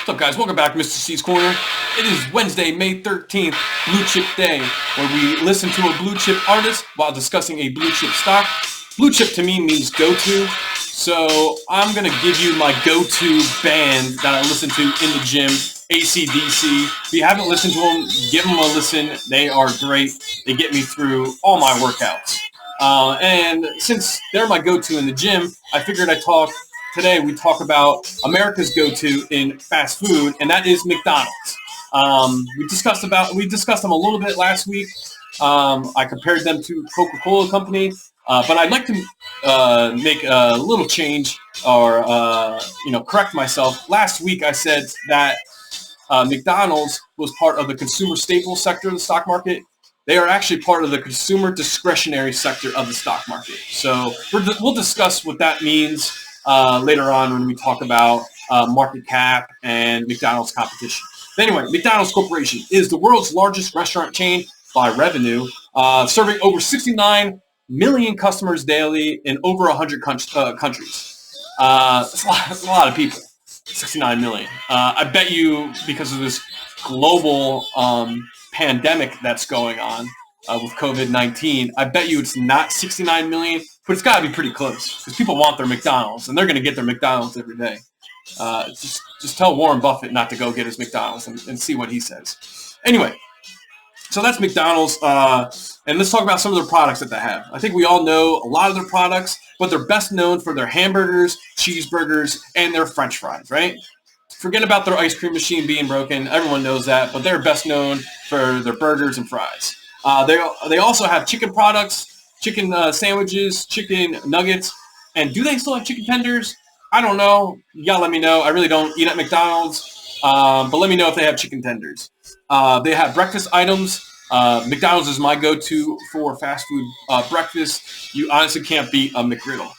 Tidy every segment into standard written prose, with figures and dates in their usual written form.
What's up, guys? Welcome back to Mr. C's Corner. It is Wednesday, May 13th, Blue Chip Day, where we listen to a blue chip artist while discussing a blue chip stock. Blue chip to me means go-to, so I'm going to give you my go-to band that I listen to in the gym, ACDC. If you haven't listened to them, give them a listen. They are great. They get me through all my workouts. And since they're my go-to in the gym, I figured today we talk about America's go-to in fast food, and that is McDonald's. We discussed them a little bit last week. I compared them to Coca-Cola Company, but I'd like to make a little change or correct myself. Last week I said that McDonald's was part of the consumer staples sector of the stock market. They are actually part of the consumer discretionary sector of the stock market. So we'll discuss what that means later on when we talk about market cap and McDonald's competition. But anyway, McDonald's Corporation is the world's largest restaurant chain by revenue, serving over 69 million customers daily in over 100 countries. That's a lot of people, 69 million. I bet you because of this global pandemic that's going on with COVID-19, I bet you it's not 69 million, but it's got to be pretty close because people want their McDonald's and they're going to get their McDonald's every day. Just tell Warren Buffett not to go get his McDonald's and see what he says. Anyway, so that's McDonald's, and let's talk about some of their products that they have. I think we all know a lot of their products, but they're best known for their hamburgers, cheeseburgers, and their French fries, right? Forget about their ice cream machine being broken. Everyone knows that, but they're best known for their burgers and fries. They also have chicken products, chicken sandwiches, chicken nuggets, and do they still have chicken tenders? I don't know. You gotta let me know. I really don't eat at McDonald's, but let me know if they have chicken tenders. They have breakfast items. McDonald's is my go-to for fast food breakfast. You honestly can't beat a McGriddle.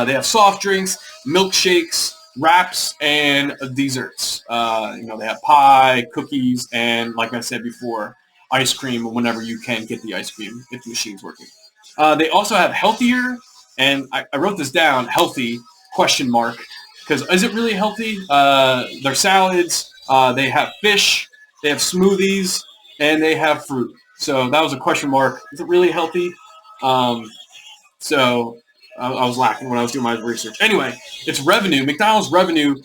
They have soft drinks, milkshakes, wraps, and desserts. They have pie, cookies, and like I said before, ice cream whenever you can get the ice cream if the machine's working. They also have healthier, and I wrote this down, healthy, question mark, because is it really healthy? Their salads, they have fish, they have smoothies, and they have fruit. So that was a question mark. Is it really healthy? So I was lacking when I was doing my research. Anyway, it's revenue. McDonald's revenue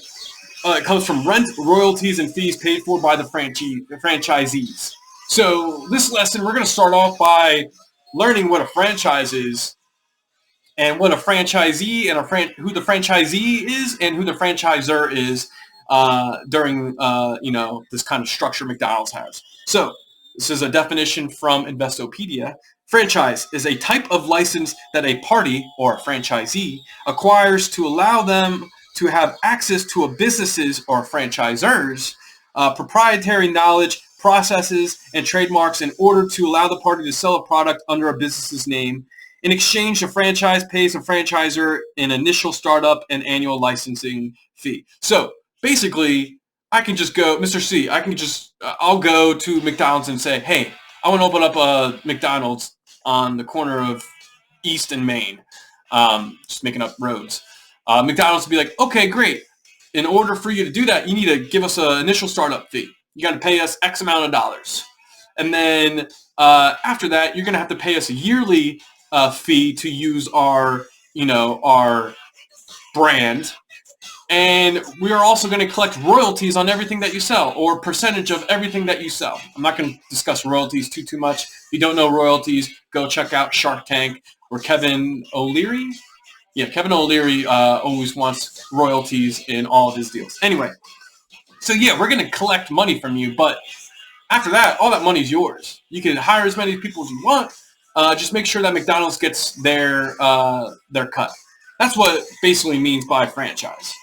comes from rent, royalties, and fees paid for by the franchisees. So this lesson, we're going to start off by learning what a franchise is and what a franchisee and who the franchisee is and who the franchisor is during this kind of structure McDonald's has. So this is a definition from Investopedia. Franchise is a type of license that a party or a franchisee acquires to allow them to have access to a business's or franchisors proprietary knowledge, processes, and trademarks in order to allow the party to sell a product under a business's name. In exchange, the franchise pays a franchisor an initial startup and annual licensing fee. So basically, I can just go, Mr. C, I'll go to McDonald's and say, hey, I want to open up a McDonald's on the corner of East and Main, just making up roads. McDonald's will be like, okay, great. In order for you to do that, you need to give us an initial startup fee. You got to pay us X amount of dollars. And then after that, you're going to have to pay us a yearly fee to use our brand. And we are also going to collect royalties on everything that you sell, or percentage of everything that you sell. I'm not going to discuss royalties too much. If you don't know royalties, go check out Shark Tank, where Kevin O'Leary always wants royalties in all of his deals. Anyway, so yeah, we're going to collect money from you, but after that, all that money is yours. You can hire as many people as you want. Just make sure that McDonald's gets their cut. That's what it basically means by franchise.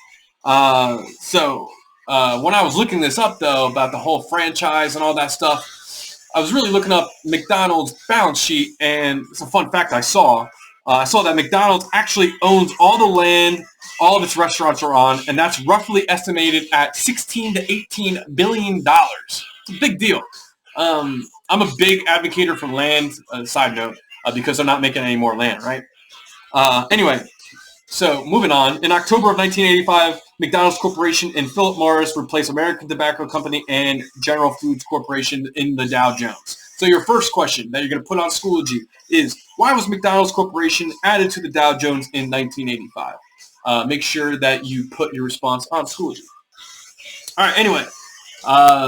So when I was looking this up, though, about the whole franchise and all that stuff, I was really looking up McDonald's balance sheet, and it's a fun fact I saw. I saw that McDonald's actually owns all the land all of its restaurants are on, and that's roughly estimated at $16 to $18 billion. It's a big deal. I'm a big advocator for land, side note, because they're not making any more land, right? Anyway, So moving on, in October of 1985, McDonald's Corporation and Philip Morris replaced American Tobacco Company and General Foods Corporation in the Dow Jones. So your first question that you're going to put on Schoology is, why was McDonald's Corporation added to the Dow Jones in 1985? Make sure that you put your response on Schoology. All right, anyway,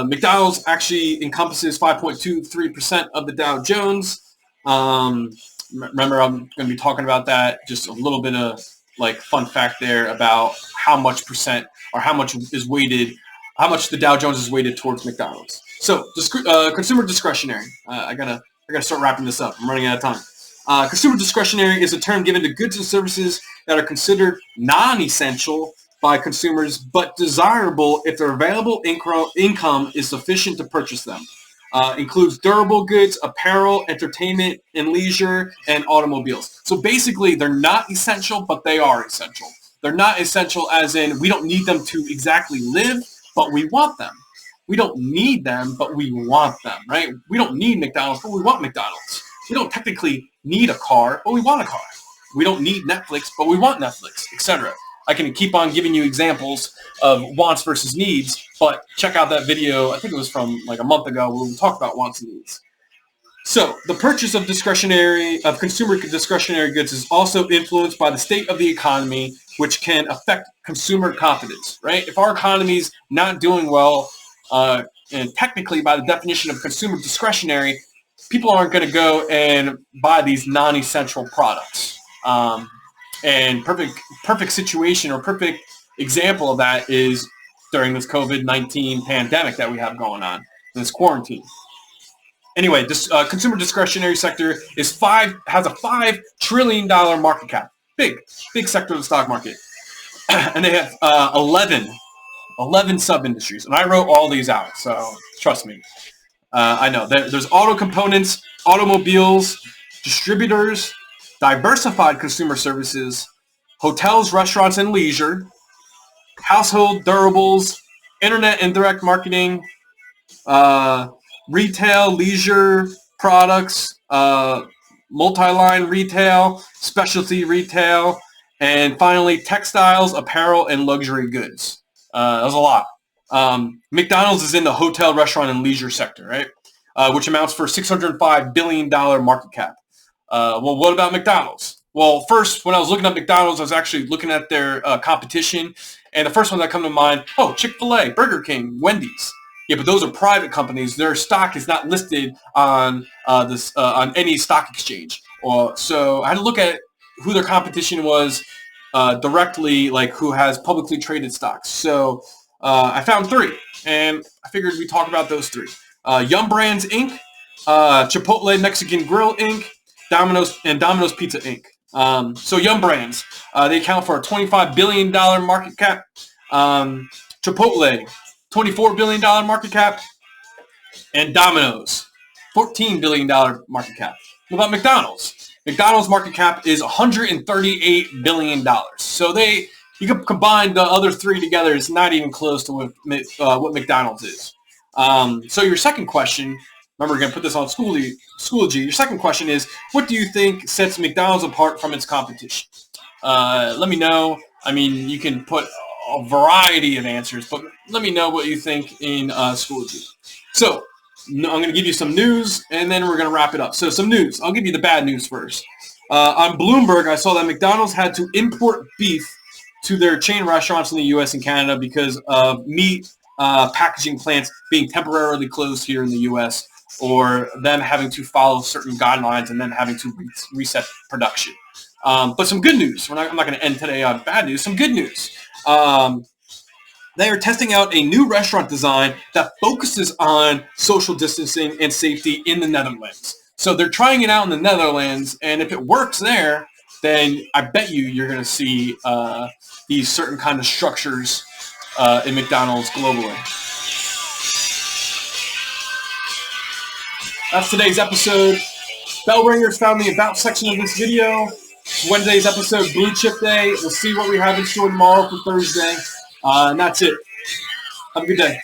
McDonald's actually encompasses 5.23% of the Dow Jones. Remember, I'm going to be talking about that, just a little bit of like fun fact there about how much percent or how much is weighted, how much the Dow Jones is weighted towards McDonald's. So consumer discretionary. I gotta start wrapping this up. I'm running out of time. Consumer discretionary is a term given to goods and services that are considered non-essential by consumers, but desirable if their available income is sufficient to purchase them. Includes durable goods, apparel, entertainment and leisure, and automobiles. So basically, they're not essential, but they are essential. They're not essential as in we don't need them to exactly live, but we want them. We don't need them, but we want them, right? We don't need McDonald's, but we want McDonald's. We don't technically need a car, but we want a car. We don't need Netflix, but we want Netflix, etc. I can keep on giving you examples of wants versus needs, but check out that video. I think it was from like a month ago where we talked about wants and needs. So the purchase of consumer discretionary goods is also influenced by the state of the economy, which can affect consumer confidence, right? If our economy's not doing well, and technically by the definition of consumer discretionary, people aren't going to go and buy these non-essential products. And perfect situation or perfect example of that is during this COVID-19 pandemic that we have going on, this quarantine. Anyway, this consumer discretionary sector has a $5 trillion market cap. Big sector of the stock market. And they have 11 sub-industries. And I wrote all these out, so trust me. I know. There's auto components, automobiles, distributors, diversified consumer services, hotels, restaurants, and leisure, household durables, internet and direct marketing, retail, leisure products, multi-line retail, specialty retail, and finally textiles, apparel, and luxury goods. That was a lot. McDonald's is in the hotel, restaurant, and leisure sector, right? Which amounts for $605 billion market cap. Well, what about McDonald's? Well, first, when I was looking at McDonald's, I was actually looking at their competition, and the first one that come to mind, Chick-fil-A, Burger King, Wendy's. Yeah, but those are private companies. Their stock is not listed on on any stock exchange. So I had to look at who their competition was directly, like who has publicly traded stocks. So I found three, and I figured we'd talk about those three. Yum Brands, Inc., Chipotle Mexican Grill, Inc., Domino's Pizza, Inc. So Yum Brands, they account for a $25 billion market cap. Chipotle, $24 billion market cap. And Domino's, $14 billion market cap. What about McDonald's? McDonald's market cap is $138 billion. So you can combine the other three together. It's not even close to what McDonald's is. So your second question, remember we're going to put this on Schoology. Your second question is, what do you think sets McDonald's apart from its competition? Let me know. I mean, you can put a variety of answers, but let me know what you think in Schoology. So I'm going to give you some news, and then we're going to wrap it up. So some news. I'll give you the bad news first. On Bloomberg, I saw that McDonald's had to import beef to their chain restaurants in the U.S. and Canada because of meat packaging plants being temporarily closed here in the U.S. or them having to follow certain guidelines and then having to reset production. But some good news. I'm not going to end today on bad news. Some good news. They are testing out a new restaurant design that focuses on social distancing and safety in the Netherlands. So they're trying it out in the Netherlands, and if it works there, then I bet you're going to see these certain kind of structures in McDonald's globally. That's today's episode. Bell ringers found the About section of this video. Wednesday's episode, Blue Chip Day. We'll see what we have in store tomorrow for Thursday. And that's it. Have a good day.